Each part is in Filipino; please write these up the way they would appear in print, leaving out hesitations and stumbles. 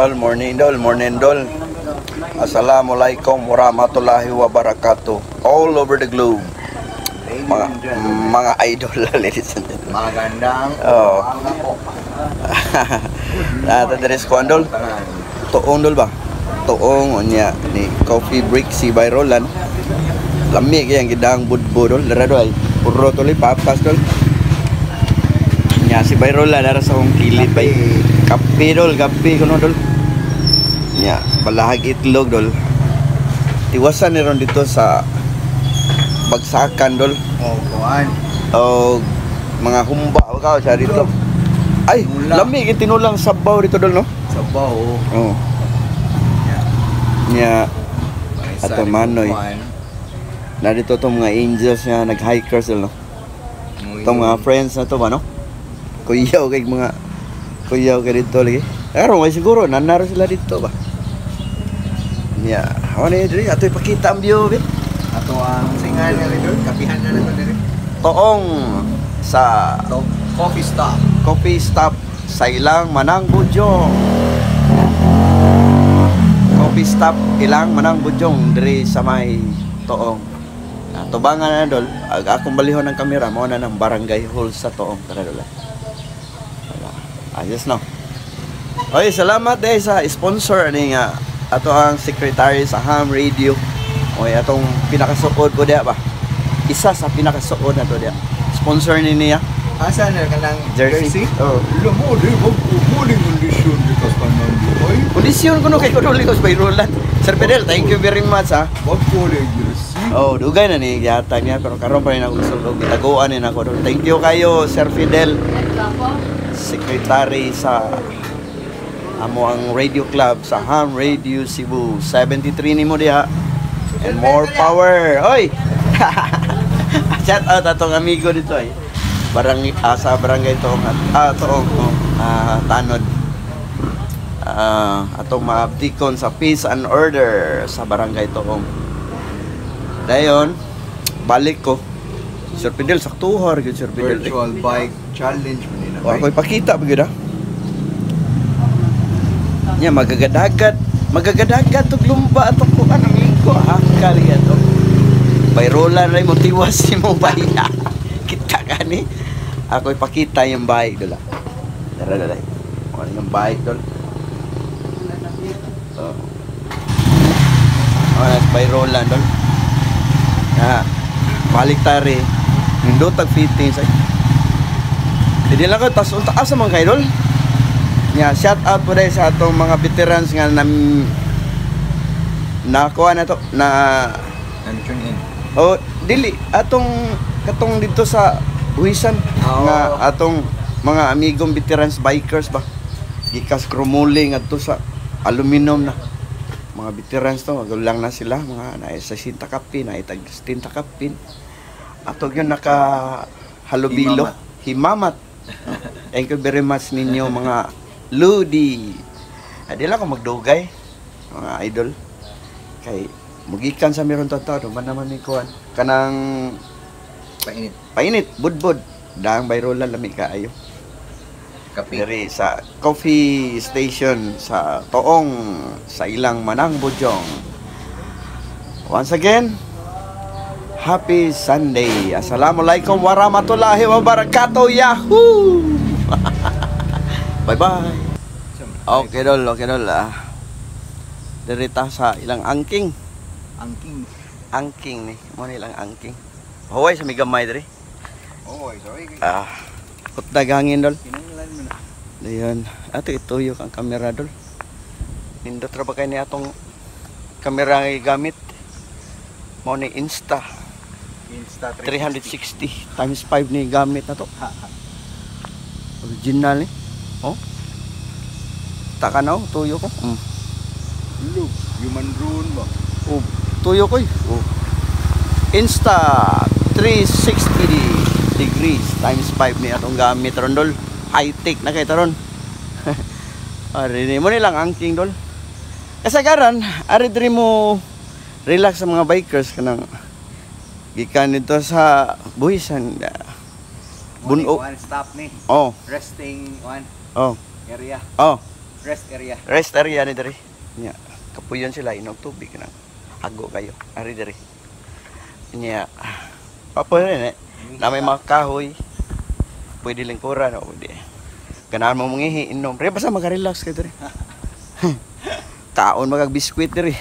Dol, morning dol, morning dol. Assalamualaikum warahmatullahi wabarakatuh. All over the globe. Mga idol, ladies and gentlemen. Mga gandang. Oh. Nata deres ko andol. Tuong dol ba? Tuong unya ni coffee break si Byrolan. Lami kaya ang gidang budbo dol. Dara dol ay puro tuloy papas dol. Nya si Byrolan dara sa kong kilid bay. Kape dol, kape kuno dol. Nya balahag itlog dol. Tiwasan ni ron dito sa bagsakan dol. Oh, kuan. O mga humba ka sa dito. Ay, lami kay tinulang sabaw dito dol no. Sabaw. Oh. Nya ato manoy. Na dito tong mga angels nga nag-hikers dol no. Tong mga friends na to ba no? Kuyaw kay mga kuyaw kay dito lagi. Pero may siguro nanaro sila dito ba. Nya, ano diri ato ipakita ang view bit. Ato ang singan nga dito, kapihan na nato diri. Toong sa Coffee stop sa ilang Manang Bujong. Coffee stop ilang Manang Bujong diri sa may Toong. Tubangan na dol, akong balihon ng kamera mo na ng barangay hall sa Toong tara dol. Ayos no. Oy, salamat sa sponsor ni nga ato ang secretary sa Ham Radio. Oy, atong pinakasuod ko diya ba? Isa sa pinakasuod na to diya. Sponsor ni niya. Asa na kanang Jersey? Oh. Mo di muling kondisyon dito sa kanang oy. Kondisyon kuno kay kuno likos Byrolan. Sir Fidel, thank you very much ha. Wag ko jersey. Oh, dugay na ni yata niya pero karon pa rin ako sulog gitaguan ni nako. Thank you kayo Sir Fidel. Secretary sa amo ang radio club sa Ham Radio Cebu 73 nimo diha. And more power. Oy. Shout out atong amigo dito ay. Sa barangay Toong Tanod. Atong maabdikon sa peace and order sa barangay Toong. Dayon balik ko. Sir Fidel saktuhar gyud Sir Fidel. Virtual bike challenge man nila. Ako ipakita ba gyud ah. Nya magagadagat og lumba ato ko ano ko hangkal to. Byrolan ray mo tiwas si mo baya. Kita gani. Ako ipakita yung bike dala. Dala. Ano yung bike dol? Oh. Nas Byrolan dol. Balik tari. Nindot tag fitting sa. Hindi lang ko tas asa man kay dol. Nya shout out po sa atong mga veterans nga nakuha na to na tune in. Oh, dili atong katong dito sa Buhisan nga atong mga amigong veterans bikers ba. Gikas krumuling adto sa aluminum na. Mga veterans to, magulang na sila, mga na sa 60 kapin, na itag 60 kapin. Atog yun naka halubilo, himamat. Thank you very much ninyo mga Ludi. Di lang ako magdugay, mga idol. Kay mugikan sa meron totoo, man naman ni kuan. Kanang painit, budbud. Daang Byrolan lami kaayo. Kape. Diri sa coffee station sa Toong sa ilang Manang Bujong. Once again, happy Sunday. Assalamualaikum warahmatullahi wabarakatuh. Yahoo! Bye-bye. Okay dol. Diri ta sa ilang angking ni. Mo nilang angking. Huway sa migamay diri. Oh, sorry. Kutdagangin dol. Kinanglan mo na. Dayon, ato ituyok ang kamera dol. Nindot ra ba kay ni atong kamera nga gamit? Mao ni Insta 360 times 5 ni gamit na to. Original ni. Oh. Takanaw tuyo ko. Look, human drone ba? Oh, tuyo ko. Oh. Insta 360 degrees times 5 ni atong gamit ron dol. High tech na kay taron. Ari mo nilang angking dol. Kasagaran, ari diri mo relax sa mga bikers kanang gikan dito sa Buhisan. Bunog. One stop ni. Oh. Resting one Oh. area. Oh. Rest area. Rest area ni diri. Nya, kapuyon sila inog tubig nang ago kayo. Ari diri. Nya, apa rin na may mga kahoy. Pwede lingkuran o pwede. Ganahan mo mangihi inom. Pre basta maga-relax kayo diri. Taon magag-biskwit diri.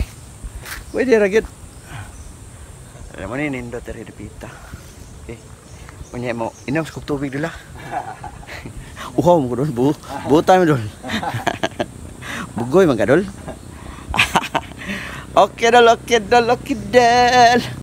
Pwede ra gyud. Alam mo ni nindot diri dipita. Okay. Unya mo inom sa tubig dula. Uhaw mo dol, buta mo dol. Bugoy man ka dol. Okay dol, okay dol, okay dol.